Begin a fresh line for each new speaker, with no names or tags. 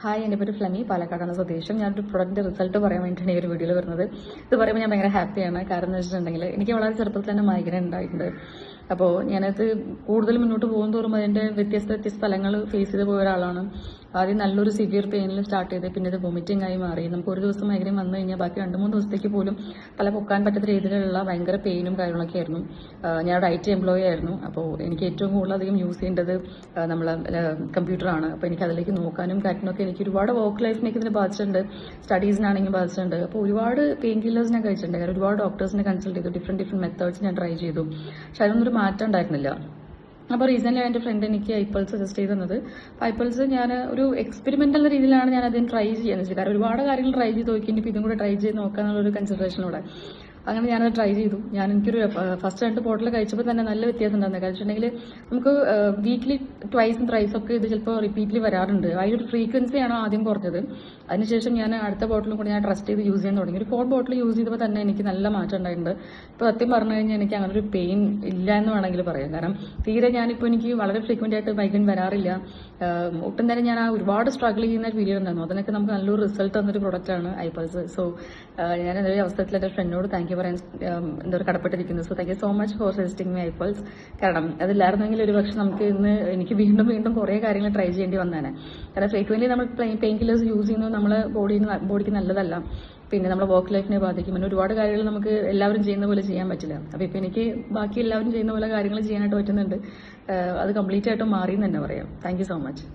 Hi, എൻ്റെ പേര് ഫ്ലമി, പാലക്കാടാണ് സ്വദേശം. ഞാനൊരു പ്രൊഡക്റ്റിൻ്റെ റിസൾട്ട് പറയാൻ വേണ്ടിയിട്ടാണ് ഈ ഒരു വീഡിയോയിൽ വരുന്നത്. ഇത് പറയുമ്പോൾ ഞാൻ ഭയങ്കര ഹാപ്പിയാണ്. കാരണം എന്ന് വെച്ചിട്ടുണ്ടെങ്കിൽ എനിക്ക് വളരെ ചെറുപ്പത്തിൽ തന്നെ മൈഗ്രൈൻ ഉണ്ടായിട്ടുണ്ട്. അപ്പോൾ ഞാനത് കൂടുതൽ മുന്നോട്ട് പോകും തോറും അതിൻ്റെ വ്യത്യസ്ത സ്ഥലങ്ങൾ ഫേസ് ചെയ്ത് പോയ ഒരാളാണ്. ആദ്യം നല്ലൊരു സിവിയർ പെയിനിൽ സ്റ്റാർട്ട് ചെയ്ത് പിന്നെ ഇത് വൊമിറ്റിംഗ് ആയി മാറി. നമുക്ക് ഒരു ദിവസം മൈഗ്രൈൻ വന്നു കഴിഞ്ഞാൽ ബാക്കി 2-3 ദിവസത്തേക്ക് പോലും തല പൊക്കാൻ പറ്റാത്ത രീതിയിലുള്ള ഭയങ്കര പെയിനും കാര്യങ്ങളൊക്കെ ആയിരുന്നു. ഞാൻ IT എംപ്ലോയി ആയിരുന്നു. അപ്പോൾ എനിക്ക് ഏറ്റവും കൂടുതലധികം യൂസ് ചെയ്യേണ്ടത് നമ്മളെ കമ്പ്യൂട്ടറാണ്. അപ്പോൾ എനിക്ക് അതിലേക്ക് നോക്കാനും കാര്യങ്ങളൊക്കെ എനിക്ക് ഒരുപാട് വർക്ക് ലൈഫിനേക്ക് ഇതിനെ ബാധിച്ചിട്ടുണ്ട്, സ്റ്റഡീസിനാണെങ്കിൽ ബാധിച്ചിട്ടുണ്ട്. അപ്പോൾ ഒരുപാട് പെയിൻ കില്ലേഴ്സ് ഞാൻ കഴിച്ചിട്ടുണ്ട്. കാരണം ഒരുപാട് ഡോക്ടേഴ്സിനെ കൺസൾട്ട് ചെയ്തു, ഡിഫറെൻറ്റ് മെത്തേഡ്സ് ഞാൻ ട്രൈ ചെയ്തു. പക്ഷെ അതിനൊന്നും ഒരു മാറ്റം ഉണ്ടായിരുന്നില്ല. അപ്പോൾ റീസെൻ്റ്ലി എൻ്റെ ഫ്രണ്ട് എനിക്ക് ഐപ്പൾസ് സജസ്റ്റ് ചെയ്ത് തന്നത്. അപ്പോൾ ഐപ്പൾസ് ഞാൻ ഒരു എക്സ്പെരിമെൻ്റൽ രീതിയിലാണ് ഞാൻ അതിന് ട്രൈ ചെയ്യുന്നത്. കാരണം ഒരുപാട് കാര്യങ്ങൾ ട്രൈ ചെയ്ത് നോക്കി, ഇനിയിപ്പോൾ ഇതും കൂടെ ട്രൈ ചെയ്ത് നോക്കാന്നുള്ളൊരു കൺസിഡറേഷനോടെ അങ്ങനെ ഞാനത് ട്രൈ ചെയ്തു. എനിക്കൊരു ഫസ്റ്റ് 2 ബോട്ടിൽ കഴിച്ചപ്പോൾ തന്നെ നല്ല വ്യത്യാസം ഉണ്ടായിരുന്നു. കാരണം വെച്ചിട്ടുണ്ടെങ്കിൽ നമുക്ക് വീക്ക്ലി ട്വൈസും ത്രൈസും ഒക്കെ ഇത് ചിലപ്പോൾ റിപ്പീറ്റ്ലി വരാറുണ്ട്. അതിലൊരു ഫ്രീക്വൻസിയാണ് ആദ്യം കുറഞ്ഞത്. അതിനുശേഷം ഞാൻ അടുത്ത ബോട്ടിലും കൂടി ഞാൻ ട്രസ്റ്റ് ചെയ്ത് യൂസ് ചെയ്യാൻ തുടങ്ങി. ഒരു 4 ബോട്ടിൽ യൂസ് ചെയ്തപ്പോൾ തന്നെ എനിക്ക് നല്ല മാറ്റം ഉണ്ടായിട്ടുണ്ട്. ഇപ്പോൾ സത്യം പറഞ്ഞു കഴിഞ്ഞാൽ എനിക്ക് അങ്ങനെ ഒരു പെയിൻ ഇല്ല എന്ന് വേണമെങ്കിൽ പറയാം. കാരണം തീരെ ഞാനിപ്പോൾ എനിക്ക് വളരെ ഫ്രീക്വൻ്റ് ആയിട്ട് മൈഗ്രൈൻ വരാറില്ല. ഒട്ടും തന്നെ ഞാൻ ഒരുപാട് സ്ട്രഗിൾ ചെയ്യുന്ന ഒരു പീരിയഡ് ഉണ്ടായിരുന്നു. അതിനൊക്കെ നമുക്ക് നല്ലൊരു റിസൾട്ട് തന്നൊരു പ്രൊഡക്റ്റാണ് ഐപ്പൾസ്. സോ ഞാൻ എന്തൊരു അവസരത്തിൽ എൻ്റെ ഫ്രണ്ടിനോട് താങ്ക് യു പറയാൻ എന്താ പറയുക കടപ്പെട്ടിരിക്കുന്നു. So thank you so much for suggesting my ഐപ്പൾസ്. കാരണം അതില്ലായിരുന്നെങ്കിൽ ഒരു പക്ഷെ നമുക്ക് ഇന്ന് എനിക്ക് വീണ്ടും കുറേ കാര്യങ്ങൾ ട്രൈ ചെയ്യേണ്ടി വന്നേനെ. കാരണം ഫ്രീക്വൻ്റ്ലി നമ്മൾ പെയിൻ കില്ലേഴ്സ് യൂസ് ചെയ്യുന്നത് നമ്മളെ ബോഡിക്ക് നല്ലതല്ല. പിന്നെ നമ്മുടെ വർക്ക് ലൈഫിനെ ബാധിക്കും. പിന്നെ ഒരുപാട് കാര്യങ്ങൾ നമുക്ക് എല്ലാവരും ചെയ്യുന്ന പോലെ ചെയ്യാൻ പറ്റില്ല. അപ്പോൾ ഇപ്പോൾ എനിക്ക് ബാക്കി എല്ലാവരും ചെയ്യുന്ന പോലെ കാര്യങ്ങൾ ചെയ്യാനായിട്ട് പറ്റുന്നുണ്ട്. അത് കംപ്ലീറ്റ് ആയിട്ട് മാറി എന്ന് തന്നെ പറയാം. Thank you so much.